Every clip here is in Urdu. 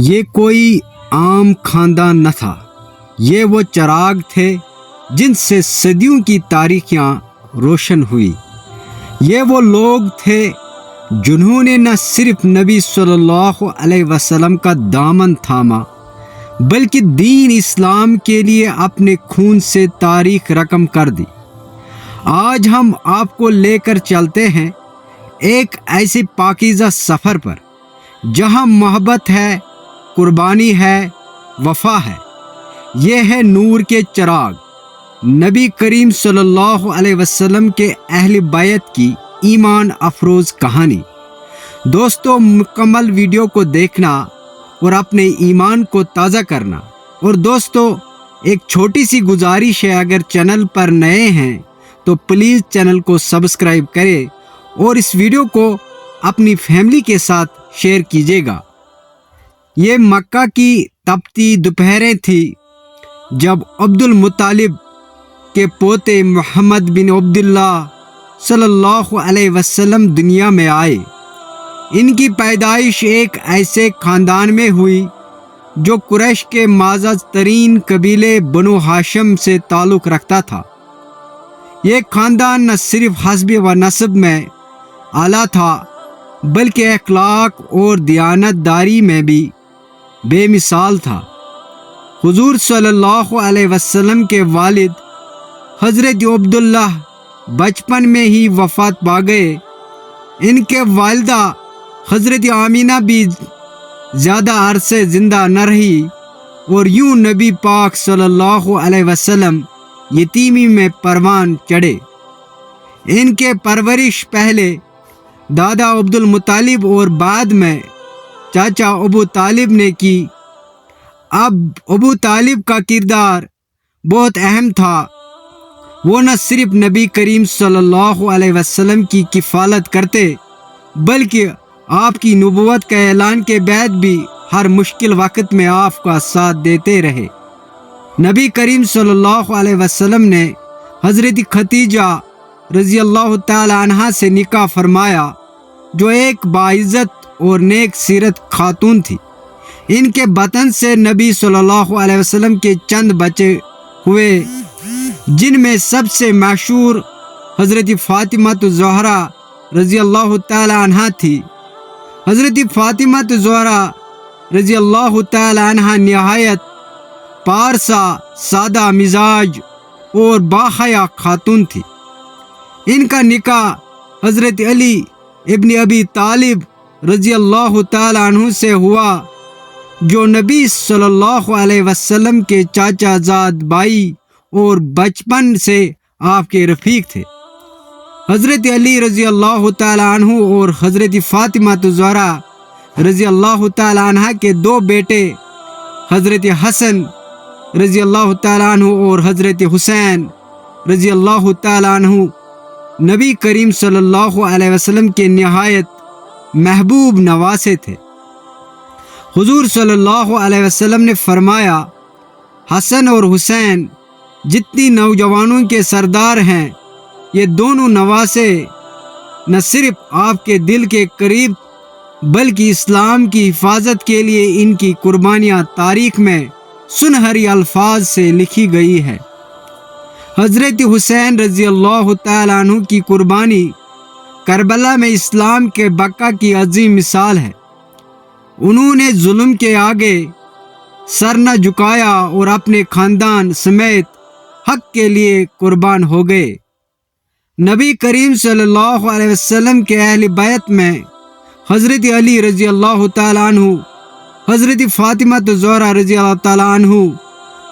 یہ کوئی عام خاندان نہ تھا، یہ وہ چراغ تھے جن سے صدیوں کی تاریخیاں روشن ہوئی۔ یہ وہ لوگ تھے جنہوں نے نہ صرف نبی صلی اللہ علیہ وسلم کا دامن تھاما بلکہ دین اسلام کے لیے اپنے خون سے تاریخ رقم کر دی۔ آج ہم آپ کو لے کر چلتے ہیں ایک ایسے پاکیزہ سفر پر جہاں محبت ہے، قربانی ہے، وفا ہے۔ یہ ہے نور کے چراغ، نبی کریم صلی اللہ علیہ وسلم کے اہل بیت کی ایمان افروز کہانی۔ دوستو، مکمل ویڈیو کو دیکھنا اور اپنے ایمان کو تازہ کرنا۔ اور دوستو، ایک چھوٹی سی گزارش ہے، اگر چینل پر نئے ہیں تو پلیز چینل کو سبسکرائب کریں اور اس ویڈیو کو اپنی فیملی کے ساتھ شیئر کیجیے گا۔ یہ مکہ کی تپتی دوپہریں تھی جب عبد المطلب کے پوتے محمد بن عبداللہ صلی اللہ علیہ وسلم دنیا میں آئے۔ ان کی پیدائش ایک ایسے خاندان میں ہوئی جو قریش کے معزز ترین قبیلے بنو ہاشم سے تعلق رکھتا تھا۔ یہ خاندان نہ صرف حسب و نسب میں اعلیٰ تھا بلکہ اخلاق اور دیانت داری میں بھی بے مثال تھا۔ حضور صلی اللہ علیہ وسلم کے والد حضرت عبداللہ بچپن میں ہی وفات پا گئے۔ ان کے والدہ حضرت آمینہ بھی زیادہ عرصے زندہ نہ رہی اور یوں نبی پاک صلی اللہ علیہ وسلم یتیمی میں پروان چڑھے۔ ان کے پرورش پہلے دادا عبد المطلب اور بعد میں چاچا ابو طالب نے کی۔ اب ابو طالب کا کردار بہت اہم تھا۔ وہ نہ صرف نبی کریم صلی اللہ علیہ وسلم کی کفالت کرتے بلکہ آپ کی نبوت کے اعلان کے بعد بھی ہر مشکل وقت میں آپ کا ساتھ دیتے رہے۔ نبی کریم صلی اللہ علیہ وسلم نے حضرت ختیجہ رضی اللہ تعالی عنہا سے نکاح فرمایا جو ایک باعزت اور نیک سیرت خاتون تھی۔ ان کے بطن سے نبی صلی اللہ علیہ وسلم کے چند بچے ہوئے جن میں سب سے مشہور حضرت فاطمہ الزہرا رضی اللہ تعالی عنہا تھی۔ حضرت فاطمہ الزہرا رضی اللہ تعالی عنہا نہایت پارسا، سادہ مزاج اور باحیا خاتون تھی۔ ان کا نکاح حضرت علی ابن ابی طالب رضی اللہ تعالی عنہ سے ہوا جو نبی صلی اللہ علیہ وسلم کے چاچا زاد بھائی اور بچپن سے آپ کے رفیق تھے۔ حضرت علی رضی اللہ تعالی عنہ اور حضرت فاطمہ الزہرا رضی اللہ تعالی عنہ کے دو بیٹے حضرت حسن رضی اللہ تعالی عنہ اور حضرت حسین رضی اللہ تعالی عنہ نبی کریم صلی اللہ علیہ وسلم کے نہایت محبوب نواسے تھے۔ حضور صلی اللہ علیہ وسلم نے فرمایا، حسن اور حسین جتنی نوجوانوں کے سردار ہیں، یہ دونوں نواسے نہ صرف آپ کے دل کے قریب بلکہ اسلام کی حفاظت کے لیے ان کی قربانیاں تاریخ میں سنہری الفاظ سے لکھی گئی ہے۔ حضرت حسین رضی اللہ تعالی عنہ کی قربانی کربلا میں اسلام کے بقا کی عظیم مثال ہے۔ انہوں نے ظلم کے آگے سر نہ جھکایا اور اپنے خاندان سمیت حق کے لیے قربان ہو گئے۔ نبی کریم صلی اللہ علیہ وسلم کے اہل بیت میں حضرت علی رضی اللہ تعالی عنہ، حضرت فاطمہ الزہرا رضی اللہ تعالی عنہ،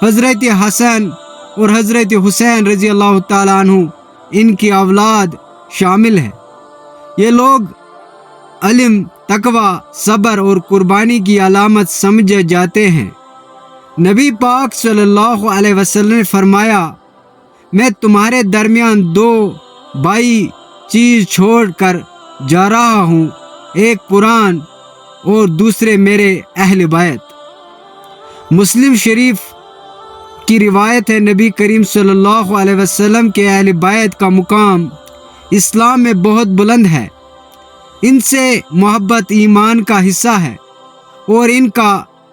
حضرت حسن اور حضرت حسین رضی اللہ تعالی عنہ ان کی اولاد شامل ہے۔ یہ لوگ علم، تقوی، صبر اور قربانی کی علامت سمجھے جاتے ہیں۔ نبی پاک صلی اللہ علیہ وسلم نے فرمایا، میں تمہارے درمیان دو بائی چیز چھوڑ کر جا رہا ہوں، ایک قرآن اور دوسرے میرے اہل بیت۔ مسلم شریف کی روایت ہے، نبی کریم صلی اللہ علیہ وسلم کے اہل بیت کا مقام اسلام میں بہت بلند ہے۔ ان سے محبت ایمان کا حصہ ہے اور ان کا